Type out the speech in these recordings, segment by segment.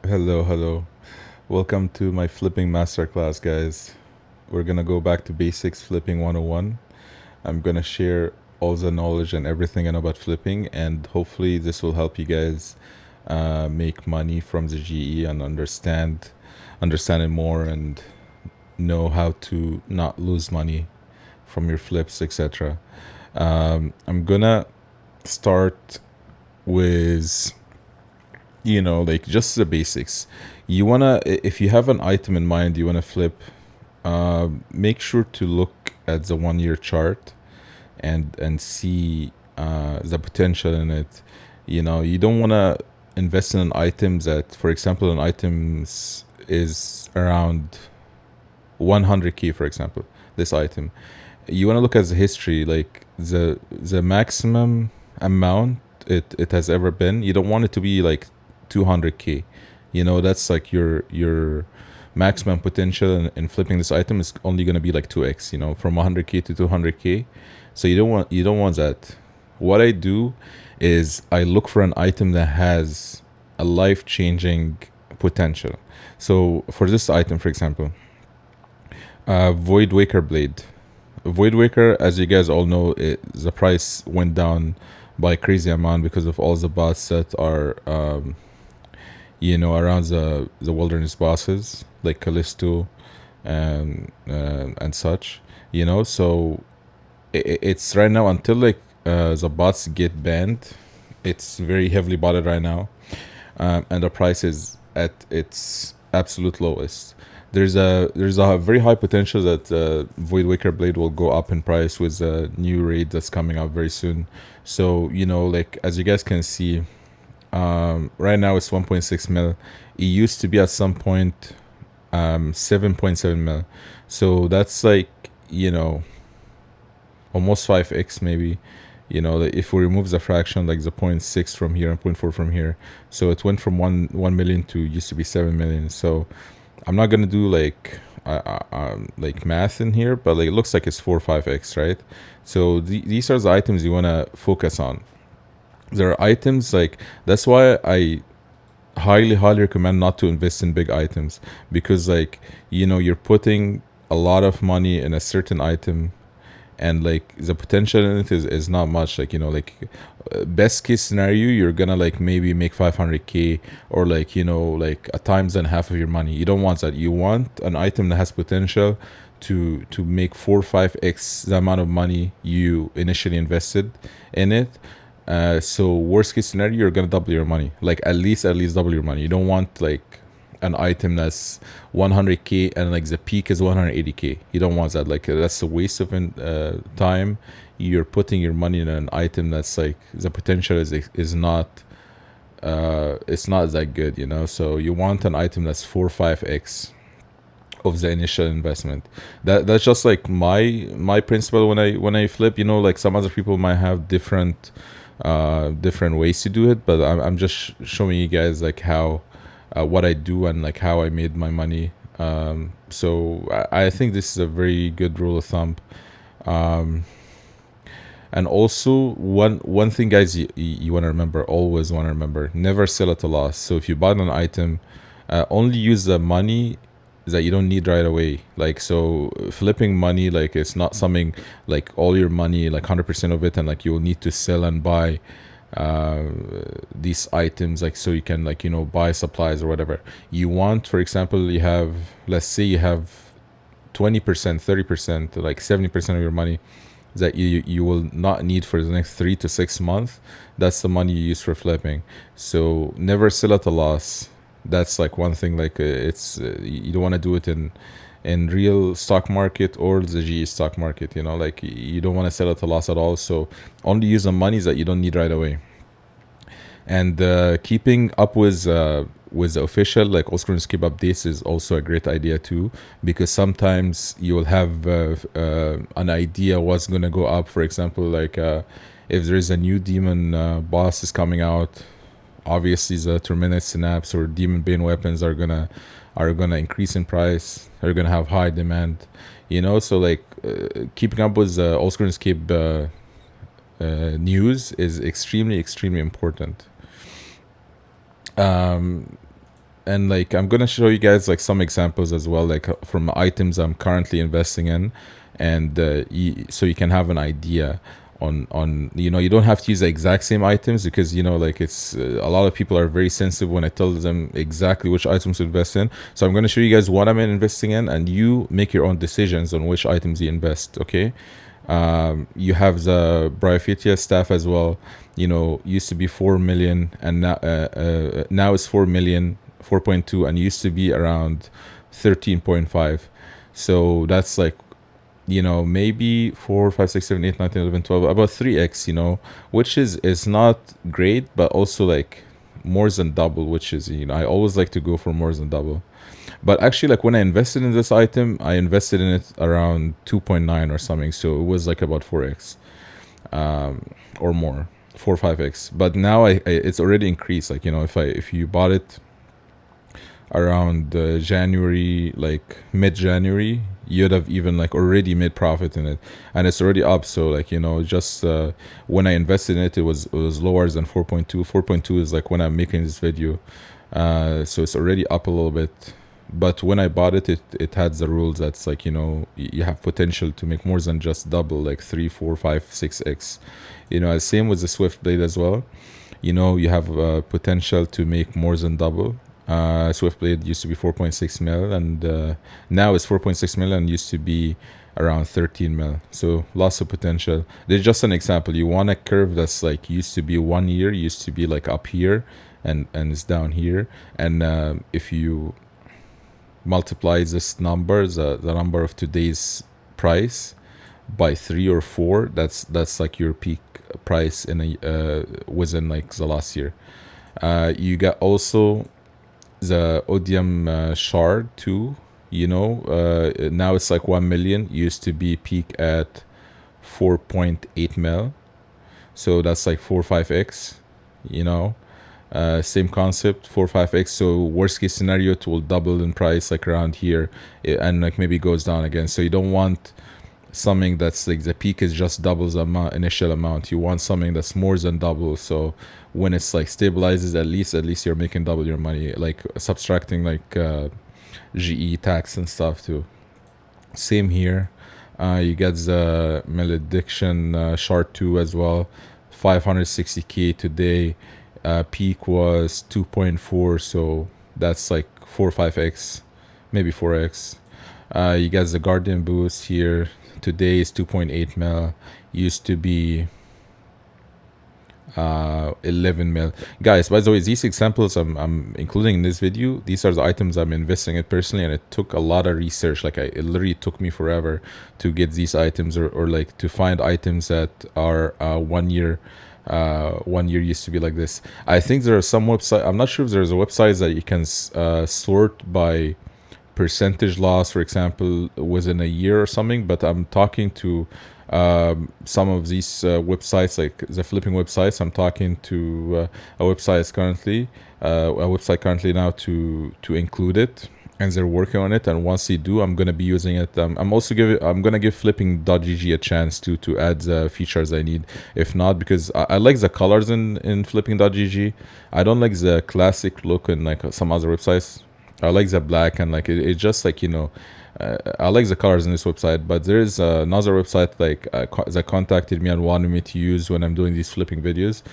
Hello, hello. Welcome to my flipping masterclass, guys. We're gonna go back to basics flipping 101. I'm gonna share all the knowledge and everything I know about flipping, and hopefully, this will help you guys make money from the GE and understand it more and know how to not lose money from your flips, etc. I'm gonna start with like just the basics. If you have an item in mind you wanna flip, make sure to look at the 1 year chart and see the potential in it. You don't wanna invest in an item that, for example, an item is around 100K, for example. This item, you want to look at the history, like the maximum amount it has ever been. You don't want it to be like 200K. That's like your maximum potential in flipping this item is only going to be like 2x, from 100K to 200K. So you don't want that. What I do is I look for an item that has a life-changing potential. So for this item, for example, Void Waker Blade. Void Waker, as you guys all know, the price went down by a crazy amount because of all the bots that are, around the wilderness bosses like Callisto and such. So it's right now until like the bots get banned. It's very heavily botted right now, and the price is at its absolute lowest. There's a very high potential that Void Waker Blade will go up in price with a new raid that's coming out very soon. So like as you guys can see, right now it's 1.6 mil. It used to be at some point 7.7 mil. So that's like almost 5x maybe. If we remove the fraction, like the point 0.6 from here and point 0.4 from here, so it went from 1 million to used to be 7 million. So I'm not gonna do like math in here, but like it looks like it's 4 or 5x, right? So these are the items you wanna focus on. There are items like, that's why I highly recommend not to invest in big items, because like you're putting a lot of money in a certain item, and like the potential in it is not much. Like best case scenario, you're gonna like maybe make 500K, or like like a times and a half of your money. You don't want that. You want an item that has potential to make 4 or 5x the amount of money you initially invested in it. So worst case scenario, you're gonna double your money, like at least double your money. You don't want like an item that's 100K and like the peak is 180K. You don't want that. Like that's a waste of time. You're putting your money in an item that's like the potential is not it's not that good. So you want an item that's 4 or 5x of the initial investment. That's just like my principle when I flip. Like some other people might have different ways to do it, but I'm just showing you guys like how what I do and like how I made my money. So I think this is a very good rule of thumb. Um, and also one thing, guys, you want to remember, always want to remember, never sell at a loss. So if you bought an item, only use the money that you don't need right away. Like, so flipping money, like it's not something like all your money, like 100% of it, and like you'll need to sell and buy uh these items, like so you can like buy supplies or whatever you want. For example, let's say you have 20%, 30%, like 70% of your money that you will not need for the next 3 to 6 months. That's the money you use for flipping. So never sell at a loss. That's like one thing. Like it's you don't want to do it in real stock market or the GE stock market. Like you don't want to sell at a loss at all. So only use the money that you don't need right away. And keeping up with the official like OSRS keep updates is also a great idea too, because sometimes you will have an idea what's gonna go up. For example, like if there is a new demon boss is coming out, obviously the terminate synapse or demon bane weapons are gonna increase in price. They're gonna have high demand. So like keeping up with the OSRS keep news is extremely important. um and like I'm gonna show you guys like some examples as well, like from items I'm currently investing in, and so you can have an idea on you don't have to use the exact same items, because like it's a lot of people are very sensitive when I tell them exactly which items to invest in. So I'm going to show you guys what I'm investing in, and you make your own decisions on which items you invest. Okay. You have the Bryophytia staff as well. Used to be 4 million, and now it's 4 million, 4.2, and used to be around 13.5. So that's like, maybe 4, 5, 6, 7, 8, 9, 10, 11, 12, about 3x, which is not great, but also like more than double, which is, I always like to go for more than double. But actually, like when I invested in this item, I invested in it around 2.9 or something. So it was like about 4x, or more, 4 or 5x. But now it's already increased. Like, if you bought it around January, like mid-January, you'd have even like already made profit in it, and it's already up. So like, just when I invested in it, it was lower than 4.2. 4.2 is like when I'm making this video, so it's already up a little bit. But when I bought it, it had the rules that's like, you have potential to make more than just double, like 3, 4, 5, 6x. Same with the Swift Blade as well. You have potential to make more than double. Swift Blade used to be 4.6 mil, and now it's 4.6 mil, and used to be around 13 mil. So lots of potential. There's just an example. You want a curve that's like used to be 1 year, used to be like up here, and it's down here. And if you multiply this number, the number of today's price, by 3 or 4, that's like your peak price in within like the last year. You got also the Odium shard too. Now it's like 1 million, used to be peak at 4.8 mil, so that's like 4 or 5x. Same concept, 4 or 5x. So worst case scenario, it will double in price like around here, and like maybe goes down again. So you don't want something that's like the peak is just double the initial amount. You want something that's more than double, so when it's like stabilizes, at least you're making double your money, like subtracting like GE tax and stuff too. Same here. You get the Malediction shard 2 as well, 560k today. Peak was 2.4, so that's like 4 or 5x, maybe 4x. You got the Guardian boost here. Today is 2.8 mil, used to be 11 mil. Guys, by the way, these examples I'm including in this video, these are the items I'm investing in personally, and it took a lot of research. Like it literally took me forever to get these items, or like to find items that are 1 year. 1 year used to be like this. I think there are some websites, I'm not sure if there's a website that you can sort by percentage loss, for example, within a year or something, but I'm talking to some of these websites, like the flipping websites. I'm talking to a website currently now to include it, and they're working on it. And once they do, I'm gonna be using it. I'm gonna give flipping.gg a chance to add the features I need. If not, because I like the colors in flipping.gg. I don't like the classic look in like some other websites. I like the black, and like it's just like, I like the colors in this website. But there is another website like that contacted me and wanted me to use when I'm doing these flipping videos.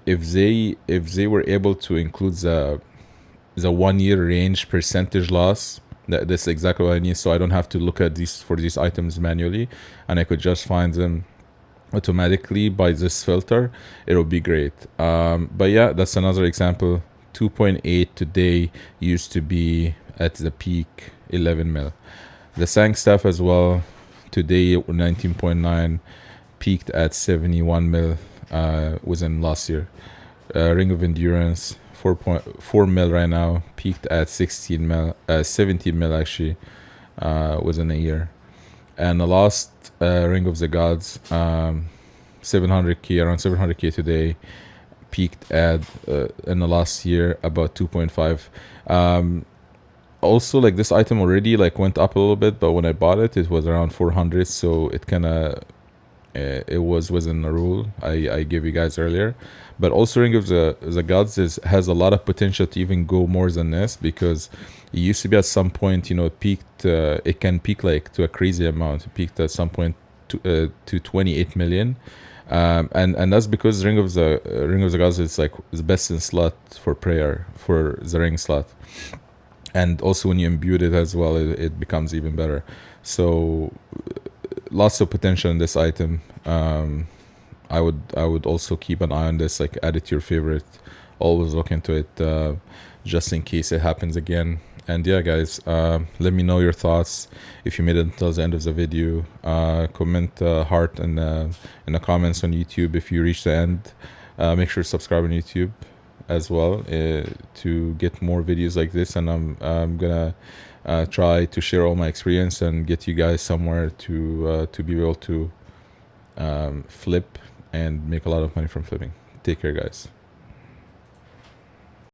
If they were able to include the 1 year range percentage loss, that's exactly what I need. So I don't have to look at these items manually, and I could just find them automatically by this filter. It'll be great. But yeah, that's another example. 2.8 today, used to be at the peak 11 mil. The Sang staff as well, today 19.9, peaked at 71 mil within last year. Ring of Endurance, 4.4 mil right now, peaked at 17 mil actually within a year. And the last Ring of the Gods, 700k, around 700k today, peaked at in the last year about 2.5. Also, like this item already like went up a little bit, but when I bought it, it was around 400, so it kind of It was within the rule I gave you guys earlier. But also Ring of the Gods has a lot of potential to even go more than this, because it used to be at some point, it peaked, it can peak like to a crazy amount. It peaked at some point to 28 million. And that's because Ring of the Gods is like the best in slot for prayer for the ring slot, and also when you imbue it as well, it becomes even better. So lots of potential in this item. I would also keep an eye on this, like add it to your favorite. Always look into it, just in case it happens again. And yeah, guys, let me know your thoughts. If you made it until the end of the video, comment heart in the comments on YouTube if you reach the end. Make sure to subscribe on YouTube as well, to get more videos like this. And I'm gonna try to share all my experience and get you guys somewhere to be able to flip and make a lot of money from flipping. Take care, guys.